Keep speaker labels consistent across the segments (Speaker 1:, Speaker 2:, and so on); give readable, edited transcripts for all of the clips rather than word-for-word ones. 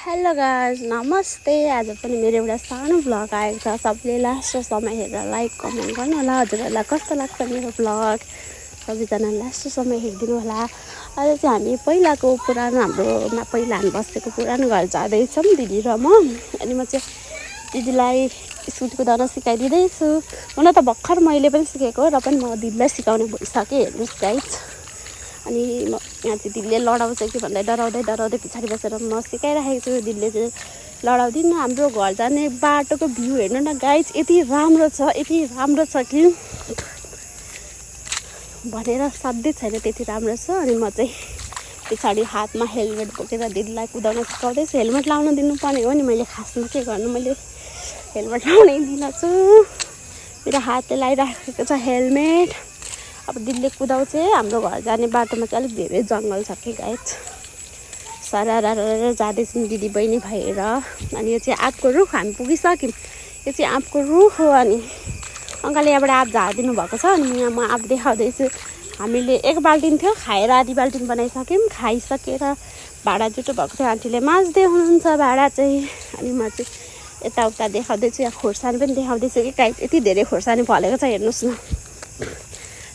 Speaker 1: Hello guys, नमस्ते। आज पनि मेरो एउटा सानो भ्लग आएको छ। सबले लास्टसम्म हेरेर लाइक कमेन्ट गर्नु होला। हजुरहरूलाई कस्तो लाग्छ मेरो भ्लग सबैजना लास्टसम्म हेरिदिनु होला। आज चाहिँ हामी पहिलाको पुरानो हाम्रोमा पहिला हामी बसेको पुरानो घर जाँदैछौँ दिदी र म। अनि म चाहिँ दिदीलाई स्कुटी कुदाउन सिकाइदिँदैछु। हुन त भर्खर मैले पनि सिकेको र पनि म दिदीलाई सिकाउने भइसकेँ। हेर्नुहोस् गाइस, अनि म यहाँ चाहिँ दिदीले लडाउँछ कि भन्दै डराउँदै पछाडि बसेर म सिकाइराखेको छु। दिदीले चाहिँ लडाउँदिन। हाम्रो घर जाने बाटोको भ्यू हेर्नु न गाइस, यति राम्रो छ कि भनेर साध्यै छैन, त्यति राम्रो छ। अनि म चाहिँ पछाडि हातमा हेलमेट बोकेर दिदीलाई कुदाउन सिकाउँदैछु। हेलमेट लाउन दिनुपर्ने हो नि, मैले खासमा के गर्नु, मैले हेलमेट लाउनै दिन्छु। मेरो हातले लगाइराखेको छ हेलमेट। अब दिदीले कुदाउँछ। हाम्रो घर जाने बाटोमा चाहिँ अलिक धेरै जङ्गल छ कि गाइस। सरारा जाँदैछौँ दिदी बहिनी भएर। अनि यो चाहिँ आँपको रुख, हामी पुगिसक्यौँ। यो चाहिँ आँपको रुख हो। अनि अङ्कलले यहाँबाट आँप झारिदिनु भएको छ। अनि यहाँ म आँप देखाउँदैछु। हामीले एक बाल्टिन थियो, खाएर आधी बाल्टिन बनाइसक्यौँ। खाइसकेर भाँडा जुठो भएको थियो, आन्टीले माझ्दै हुनुहुन्छ भाँडा चाहिँ। अनि म चाहिँ यताउता देखाउँदैछु। यहाँ खोर्सानी पनि देखाउँदैछु कि गाइस, यति धेरै खोर्सानी फलेको छ, हेर्नुहोस् न।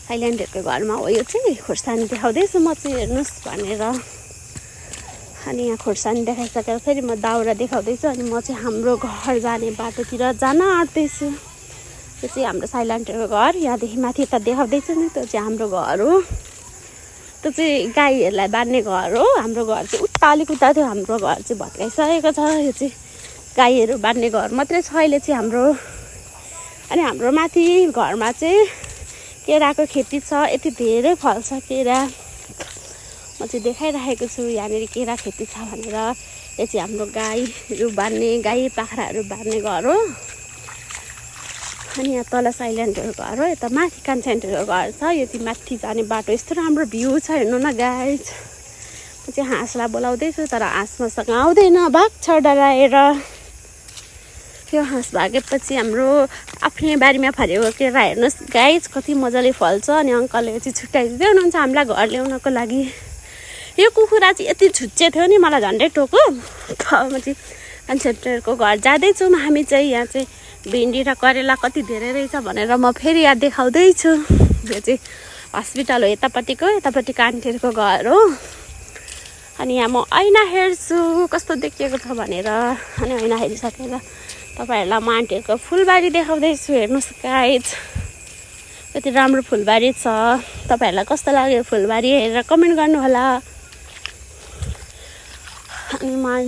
Speaker 1: थाइल्यान्डहरूको घरमा हो यो चाहिँ। खोर्सानी देखाउँदैछु म चाहिँ, हेर्नुहोस् भनेर। अनि यहाँ खोर्सानी देखाइसकेर फेरि म दाउरा देखाउँदैछु। अनि म चाहिँ हाम्रो घर जाने बाटोतिर जान आँट्दैछु। त्यो चाहिँ हाम्रो थाइल्यान्डहरूको घर। यहाँदेखि माथि यता देखाउँदैछु नि, त्यो चाहिँ हाम्रो घर हो। त्यो चाहिँ गाईहरूलाई बाँध्ने घर हो। हाम्रो घर चाहिँ उता अलिक उता थियो, हाम्रो घर चाहिँ भत्काइसकेको छ। यो चाहिँ गाईहरू बाँध्ने घर मात्रै छ अहिले चाहिँ हाम्रो। अनि हाम्रो माथि घरमा चाहिँ केराको खेती छ, यति धेरै फल्छ केरा। म चाहिँ देखाइराखेको छु यहाँनिर केरा खेती छ भनेर। यो चाहिँ हाम्रो गाईहरू बाँध्ने, गाई बाख्राहरू बाँध्ने घर हो। अनि यहाँ तल साइल्यान्डहरूको घर हो, यता माथि कान्छान्टहरूको घर छ। यो चाहिँ माथि जाने बाटो। यस्तो राम्रो भ्यू छ, हेर्नु न गाइस। म चाहिँ हाँसलाई बोलाउँदैछु तर हाँस मसँग आउँदैन, भाग्छ डराएर। त्यो हाँस भागेपछि हाम्रो आफ्नै बारीमा फलेको केरा हेर्नुहोस् गाइस, कति मजाले फल्छ। अनि अङ्कलले चाहिँ छुट्याइदिँदै हुनुहुन्छ हामीलाई घर ल्याउनको लागि। यो कुखुरा चाहिँ यति छुच्चे थियो नि, मलाई झन्डै टोक्यो। म चाहिँ कन्सेन्टरको घर जाँदैछौँ हामी चाहिँ। यहाँ चाहिँ भिन्डी र करेला कति धेरै रहेछ भनेर म फेरि यहाँ देखाउँदैछु। यो चाहिँ हस्पिटल हो यतापट्टिको, यतापट्टि आन्टीहरूको घर हो। अनि यहाँ म ऐना हेर्छु कस्तो देखिएको छ भनेर। अनि ऐना हेरिसकेर तपाईँहरूलाई म आन्टीहरूको फुलबारी देखाउँदैछु। हेर्नुहोस् गाइस, कति राम्रो फुलबारी छ। तपाईँहरूलाई कस्तो लाग्यो फुलबारी हेरेर कमेन्ट गर्नु होला। अनि म